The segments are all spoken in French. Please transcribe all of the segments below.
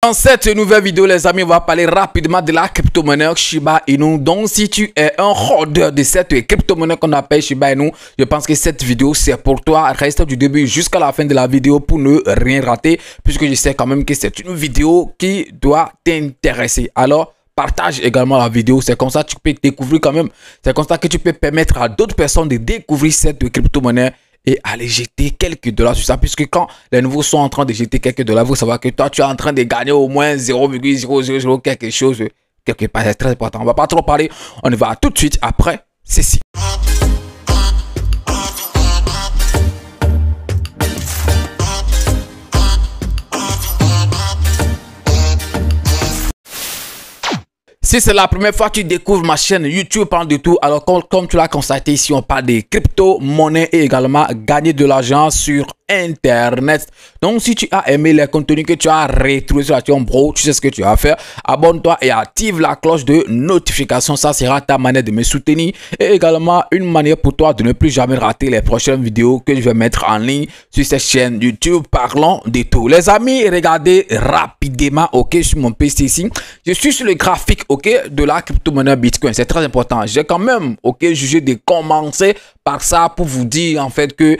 Dans cette nouvelle vidéo, les amis, on va parler rapidement de la crypto-monnaie Shiba Inu. Donc, si tu es un holders de cette crypto-monnaie qu'on appelle Shiba Inu, je pense que cette vidéo, c'est pour toi. Reste du début jusqu'à la fin de la vidéo pour ne rien rater, puisque je sais quand même que c'est une vidéo qui doit t'intéresser. Alors, partage également la vidéo, c'est comme ça que tu peux découvrir quand même. C'est comme ça que tu peux permettre à d'autres personnes de découvrir cette crypto-monnaie et aller jeter quelques dollars sur ça, puisque quand les nouveaux sont en train de jeter quelques dollars, vous savez que toi tu es en train de gagner au moins 0,000 quelque chose quelque part. C'est très important. On va pas trop parler, on y va tout de suite après ceci. Si c'est la première fois que tu découvres ma chaîne YouTube Parle de tout, alors comme tu l'as constaté ici, on parle des crypto-monnaies et également gagner de l'argent sur Internet. Donc, si tu as aimé les contenus que tu as retrouvés sur la chaîne, bro, tu sais ce que tu vas faire. Abonne-toi et active la cloche de notification. Ça sera ta manière de me soutenir et également une manière pour toi de ne plus jamais rater les prochaines vidéos que je vais mettre en ligne sur cette chaîne YouTube Parlons de tout. Les amis, regardez rapidement, ok, sur mon PC ici. Je suis sur le graphique, ok, de la crypto-monnaie Bitcoin. C'est très important. J'ai quand même, ok, jugé de commencer par ça pour vous dire en fait que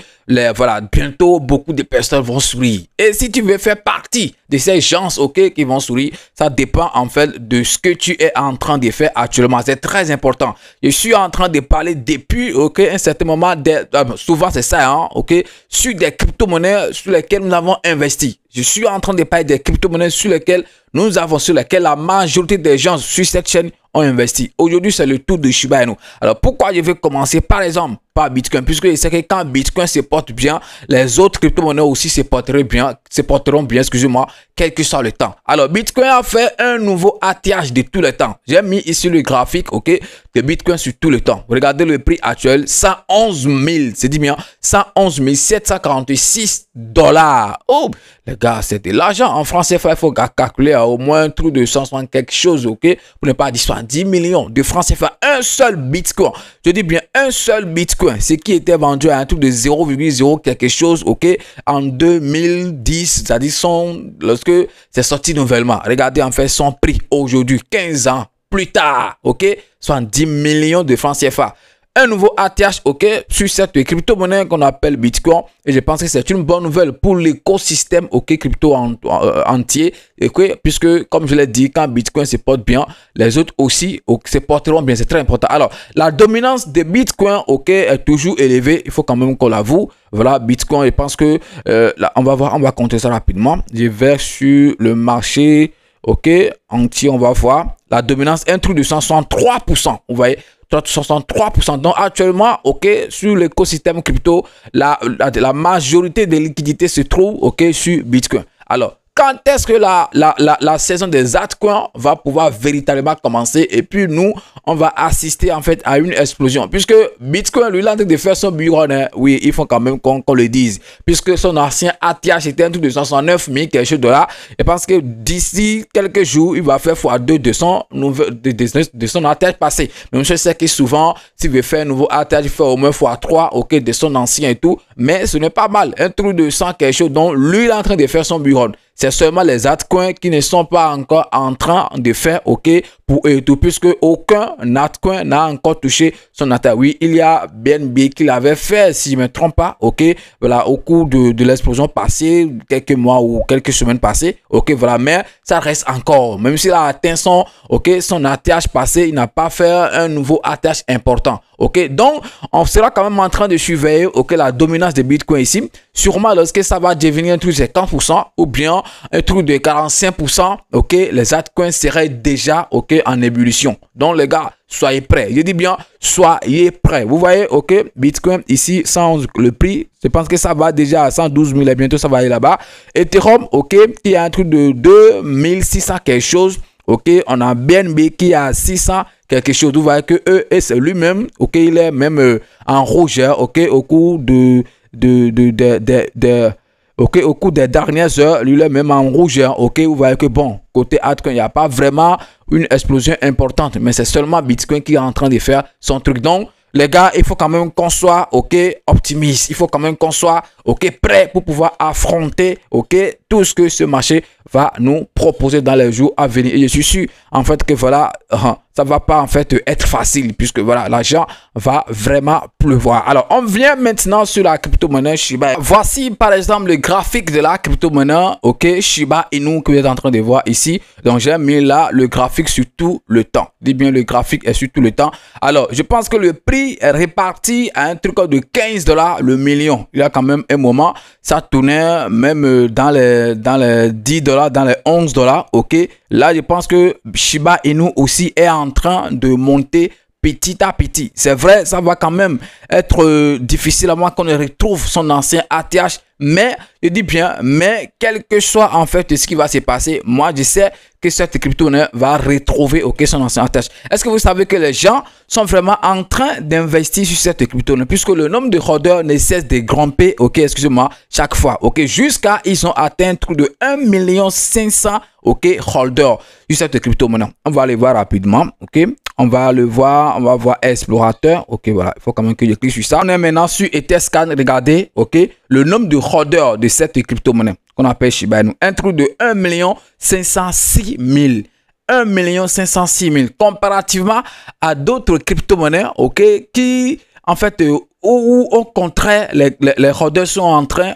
voilà, bientôt beaucoup de personnes vont sourire. Et si tu veux faire partie de ces gens, ok, qui vont sourire, ça dépend en fait de ce que tu es en train de faire actuellement. C'est très important. Je suis en train de parler depuis, ok, un certain moment, souvent c'est ça, hein, ok, sur des crypto-monnaies sur lesquelles nous avons investi. Je suis en train de parler des crypto-monnaies sur lesquelles la majorité des gens sur cette chaîne ont investi. Aujourd'hui, c'est le tour de Shiba Inu. Alors, pourquoi je vais commencer par exemple par Bitcoin? Puisque je sais que quand Bitcoin se porte bien, les autres crypto-monnaies aussi se porteront bien, excusez-moi, quel que soit le temps. Alors, Bitcoin a fait un nouveau ATH de tous les temps. J'ai mis ici le graphique, ok, de Bitcoin sur tout le temps. Regardez le prix actuel, 111 000, c'est dit bien, 111 746 $. Oh, les gars, c'est de l'argent. En français, il faut calculer à au moins un trou de 160 quelque chose, ok, pour ne pas dire 10 millions de francs CFA. Un seul Bitcoin, je dis bien un seul Bitcoin, ce qui était vendu à un truc de 0,0 quelque chose, ok, en 2010, c'est-à-dire lorsque c'est sorti nouvellement. Regardez en fait son prix aujourd'hui, 15 ans plus tard, ok, soit 10 millions de francs CFA. Un nouveau ATH, ok, sur cette crypto-monnaie qu'on appelle Bitcoin. Et je pense que c'est une bonne nouvelle pour l'écosystème, ok, crypto entier. Ok, puisque, comme je l'ai dit, quand Bitcoin se porte bien, les autres aussi se porteront bien. C'est très important. Alors, la dominance de Bitcoin, ok, est toujours élevée. Il faut quand même qu'on l'avoue. Voilà, Bitcoin, je pense que, là, on va compter ça rapidement. Je vais sur le marché, ok, entier, on va voir. La dominance, un truc de 163%. Vous voyez, 63%. Donc actuellement, ok, sur l'écosystème crypto, la majorité des liquidités se trouve, ok, sur Bitcoin. Alors, quand est-ce que la saison des altcoins va pouvoir véritablement commencer? Et puis nous, on va assister en fait à une explosion. Puisque Bitcoin, lui, il est en train de faire son bureau. Hein. Oui, il faut quand même qu'on le dise. Puisque son ancien ATH était un truc de 169 000 quelque chose de $. Et parce que d'ici quelques jours, il va faire x2 de son ATH passé. Mais je sais que souvent, s'il veut faire un nouveau ATH, il fait au moins x3, ok, de son ancien et tout. Mais ce n'est pas mal. Un truc de 100 quelque chose. Donc lui, il est en train de faire son bureau. C'est seulement les altcoins qui ne sont pas encore en train de faire, ok, pour eux tout, puisque aucun altcoin n'a encore touché son ATH. Oui, il y a BNB qui l'avait fait, si je ne me trompe pas, ok, voilà, au cours de l'explosion passée, quelques mois ou quelques semaines passées, ok, voilà, mais ça reste encore, même s'il a atteint son ATH passé, il n'a pas fait un nouveau ATH important. Ok, donc on sera quand même en train de surveiller, ok, la dominance de Bitcoin ici. Sûrement lorsque ça va devenir un truc de 50% ou bien un truc de 45%, ok, les altcoins seraient déjà, ok, en ébullition. Donc les gars, soyez prêts. Je dis bien, soyez prêts. Vous voyez, ok, Bitcoin ici, 111 le prix. Je pense que ça va déjà à 112 000 et bientôt ça va aller là-bas. Ethereum, ok, qui a un truc de 2600 quelque chose. Ok, on a BNB qui a 600 quelque chose. Vous voyez que ES lui-même, ok, il est même en rouge, ok, au cours au cours des dernières heures, lui est même en rouge, ok, vous voyez que bon, côté altcoin, il n'y a pas vraiment une explosion importante, mais c'est seulement Bitcoin qui est en train de faire son truc. Donc, les gars, il faut quand même qu'on soit, ok, optimiste. Il faut quand même qu'on soit, ok, prêt pour pouvoir affronter, ok, tout ce que ce marché va nous proposer dans les jours à venir. Et je suis sûr, en fait, que voilà, ça va pas en fait être facile puisque voilà, l'argent va vraiment pleuvoir. Alors, on vient maintenant sur la crypto-monnaie Shiba. Voici par exemple le graphique de la crypto-monnaie, ok, Shiba Inu que vous êtes en train de voir ici. Donc, j'ai mis là le graphique sur tout le temps. Dis bien, le graphique est sur tout le temps. Alors, je pense que le prix est réparti à un truc de 15 $ le million. Il y a quand même un moment, ça tournait même dans les 10 $, dans les 11 $, ok. Là, je pense que Shiba Inu aussi est en train de monter petit à petit. C'est vrai, ça va quand même être difficile à moins qu'on retrouve son ancien ATH. Mais, je dis bien, mais quel que soit en fait ce qui va se passer, moi je sais que cette crypto-monnaie va retrouver son ancien ATH. Est-ce que vous savez que les gens sont vraiment en train d'investir sur cette crypto-monnaie puisque le nombre de holders ne cesse de grimper, excusez-moi, chaque fois, jusqu'à ils ont atteint un truc de 1 500 000, holders sur cette crypto-monnaie. On va aller voir rapidement, On va le voir, on va voir explorateur, voilà, il faut quand même que je clique sur ça. On est maintenant sur Etherscan, regardez, le nombre de holders de cette crypto-monnaie qu'on appelle Shiba Inu, un truc de 1 506 000. 1 506 000 comparativement à d'autres crypto-monnaies, qui en fait où au contraire les holders sont en train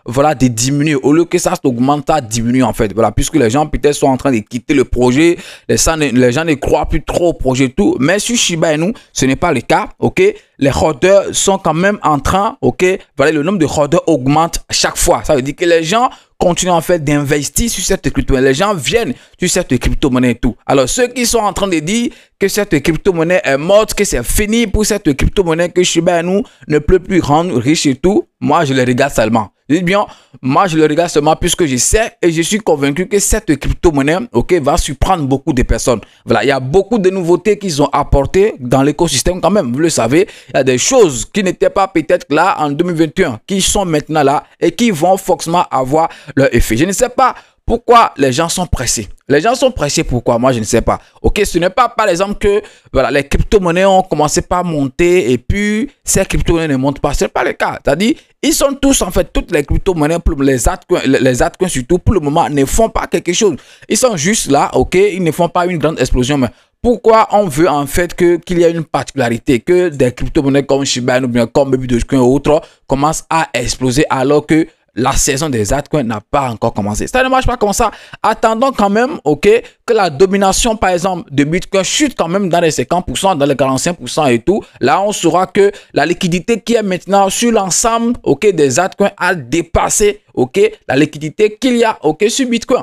voilà de diminuer au lieu que ça augmente, ça diminue en fait, voilà, puisque les gens peut-être sont en train de quitter le projet, les gens ne croient plus trop au projet tout, mais sur Shiba Inu ce n'est pas le cas, les holders sont quand même en train, voilà, le nombre de holders augmente chaque fois. Ça veut dire que les gens continuent en fait d'investir sur cette crypto-monnaie. Les gens viennent sur cette crypto-monnaie et tout. Alors, ceux qui sont en train de dire que cette crypto-monnaie est morte, que c'est fini pour cette crypto-monnaie, que Shiba Inu ne peut plus rendre riche et tout, moi, je les regarde seulement. Je dis bien, moi, je le regarde seulement puisque je sais et je suis convaincu que cette crypto-monnaie, va surprendre beaucoup de personnes. Voilà, il y a beaucoup de nouveautés qu'ils ont apportées dans l'écosystème quand même. Vous le savez, il y a des choses qui n'étaient pas peut-être là en 2021, qui sont maintenant là et qui vont forcément avoir leur effet. Je ne sais pas pourquoi les gens sont pressés. Les gens sont pressés pourquoi? Moi, je ne sais pas. Ce n'est pas par exemple que voilà, les crypto-monnaies ont commencé par monter et puis ces crypto-monnaies ne montent pas. Ce n'est pas le cas. C'est-à-dire, ils sont tous en fait, toutes les crypto-monnaies, les altcoins surtout, pour le moment, ne font pas quelque chose. Ils sont juste là, ils ne font pas une grande explosion, mais pourquoi on veut en fait qu'il y ait une particularité, que des crypto-monnaies comme Shiba Inu, bien comme Bitcoin ou autres commencent à exploser alors que la saison des altcoins n'a pas encore commencé. Ça ne marche pas comme ça. Attendons quand même, que la domination, par exemple, de Bitcoin chute quand même dans les 50%, dans les 45% et tout. Là, on saura que la liquidité qui est maintenant sur l'ensemble, des altcoins a dépassé, la liquidité qu'il y a, sur Bitcoin.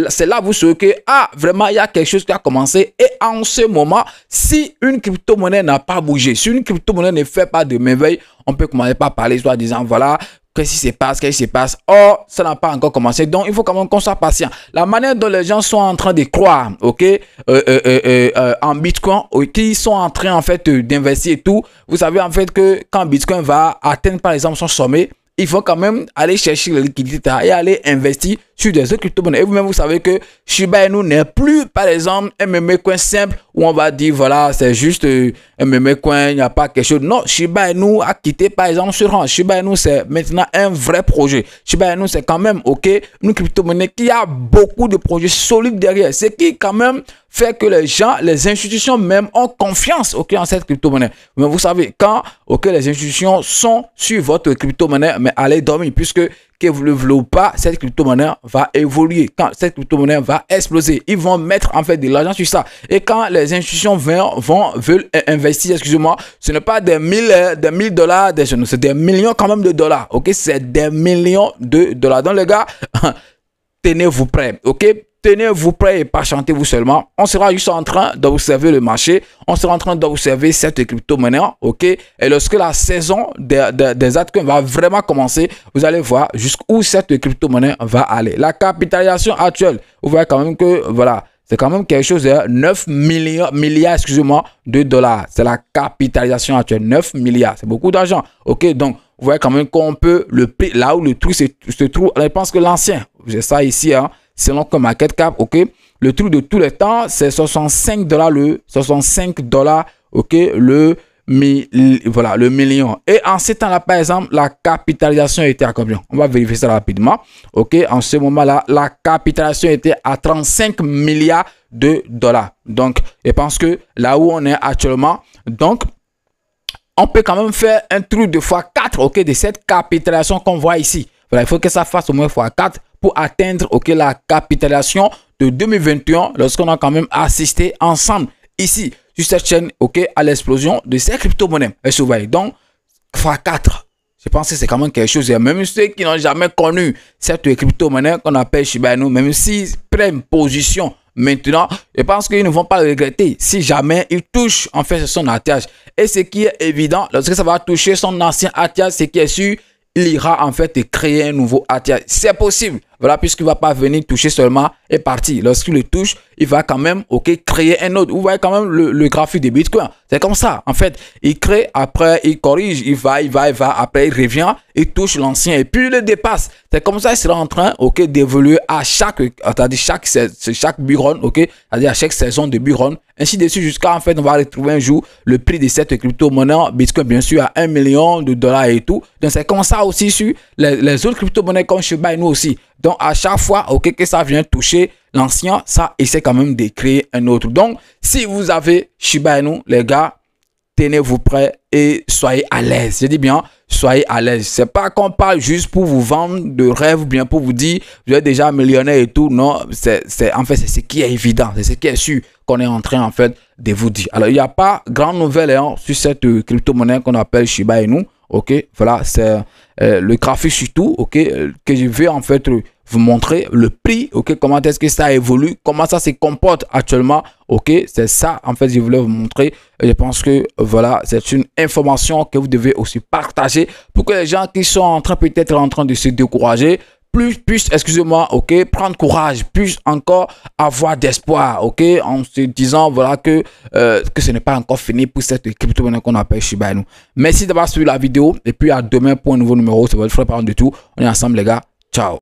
C'est là vous saurez que, vraiment, il y a quelque chose qui a commencé. Et en ce moment, si une crypto-monnaie n'a pas bougé, si une crypto-monnaie ne fait pas de merveille, on peut commencer par parler, soit disant, voilà, qu'est-ce qui se passe, Or, ça n'a pas encore commencé. Donc, il faut quand même qu'on soit patient. La manière dont les gens sont en train de croire, en Bitcoin, qui sont en train, en fait, d'investir et tout. Vous savez, en fait, que quand Bitcoin va atteindre, par exemple, son sommet, il faut quand même aller chercher la liquidité et aller investir sur des autres crypto-monnaies. Et vous-même, vous savez que Shiba Inu n'est plus, par exemple, un meme coin simple où on va dire, voilà, c'est juste un meme coin, il n'y a pas quelque chose. Non, Shiba Inu a quitté, par exemple, ce rang. Shiba Inu, c'est maintenant un vrai projet. Shiba Inu, c'est quand même, une crypto-monnaie qui a beaucoup de projets solides derrière. Ce qui, quand même, fait que les gens, les institutions même ont confiance, en cette crypto-monnaie. Mais vous savez, quand, les institutions sont sur votre crypto-monnaie, mais allez dormir, puisque que vous le voulez ou pas, cette crypto-monnaie va évoluer. Quand cette crypto-monnaie va exploser, ils vont mettre en fait de l'argent sur ça. Et quand les institutions veulent investir, excusez-moi, ce n'est pas des 1000 $, c'est des millions quand même de dollars. C'est des millions de dollars. Donc les gars, tenez-vous prêts, tenez-vous prêts et patientez-vous seulement. On sera juste en train d'observer le marché. On sera en train d'observer cette crypto-monnaie. Et lorsque la saison des altcoins va vraiment commencer, vous allez voir jusqu'où cette crypto-monnaie va aller. La capitalisation actuelle, vous voyez quand même que, voilà, c'est quand même quelque chose de 9 milliards, excusez-moi, de dollars. C'est la capitalisation actuelle, 9 milliards. C'est beaucoup d'argent. Donc, vous voyez quand même qu'on peut, le prix, là où le truc se trouve, je pense que l'ancien, j'ai ça ici, selon que market cap, le truc de tous les temps, c'est 65 $, le 65 $, le voilà, le million. Et en ces temps-là, par exemple, la capitalisation était à combien? On va vérifier ça rapidement. OK, en ce moment-là, la capitalisation était à 35 milliards de dollars. Donc, je pense que là où on est actuellement, donc, on peut quand même faire un truc de x4, OK, de cette capitalisation qu'on voit ici. Voilà, il faut que ça fasse au moins x4 pour atteindre, OK, la capitalisation de 2021 lorsqu'on a quand même assisté ensemble ici sur cette chaîne, OK, à l'explosion de ces crypto-monnaies. Vous voyez, donc, x4. Je pense que c'est quand même quelque chose. Et même ceux qui n'ont jamais connu cette crypto-monnaie qu'on appelle Shiba Inu, même s'ils prennent position maintenant, je pense qu'ils ne vont pas le regretter si jamais ils touchent en fait son attiage. Et ce qui est évident, lorsque ça va toucher son ancien attiage, c'est qui est sûr, il ira en fait créer un nouveau attiage. C'est possible. Voilà, puisqu'il ne va pas venir toucher seulement et partir. Lorsqu'il le touche, il va quand même, OK, créer un autre. Vous voyez quand même le graphique de Bitcoin. C'est comme ça. En fait, il crée, après, il corrige, il va, après, il revient, il touche l'ancien et puis il le dépasse. C'est comme ça, il sera en train, OK, d'évoluer à chaque bull-run, OK, c'est-à-dire à chaque saison de bull-run. Ainsi de suite, jusqu'à, en fait, on va retrouver un jour le prix de cette crypto-monnaie, Bitcoin, bien sûr, à 1 million de dollars et tout. Donc, c'est comme ça aussi sur les autres crypto-monnaies comme Shiba Inu aussi. Donc, à chaque fois, OK, que ça vient toucher l'ancien, ça essaie quand même de créer un autre. Donc, si vous avez Shiba Inu, les gars, tenez-vous prêts et soyez à l'aise. Je dis bien, soyez à l'aise. C'est pas qu'on parle juste pour vous vendre de rêve ou bien pour vous dire, vous êtes déjà millionnaire et tout. Non, en fait, c'est ce qui est évident. C'est ce qui est sûr qu'on est en train, en fait, de vous dire. Alors, il n'y a pas grande nouvelle hein, sur cette crypto-monnaie qu'on appelle Shiba Inu. OK, voilà, c'est le graphique surtout, OK, que je vais en fait vous montrer le prix, OK, comment est-ce que ça évolue, comment ça se comporte actuellement, OK, c'est ça en fait je voulais vous montrer. Et je pense que voilà, c'est une information que vous devez aussi partager pour que les gens qui sont en train peut-être en train de se décourager plus excusez-moi, OK, prendre courage, plus encore avoir d'espoir, OK, en se disant voilà que ce n'est pas encore fini pour cette crypto-monnaie qu'on appelle Shiba Inu. Merci d'avoir suivi la vidéo et puis à demain pour un nouveau numéro. C'est votre frère Parent de tout. On est ensemble les gars. Ciao.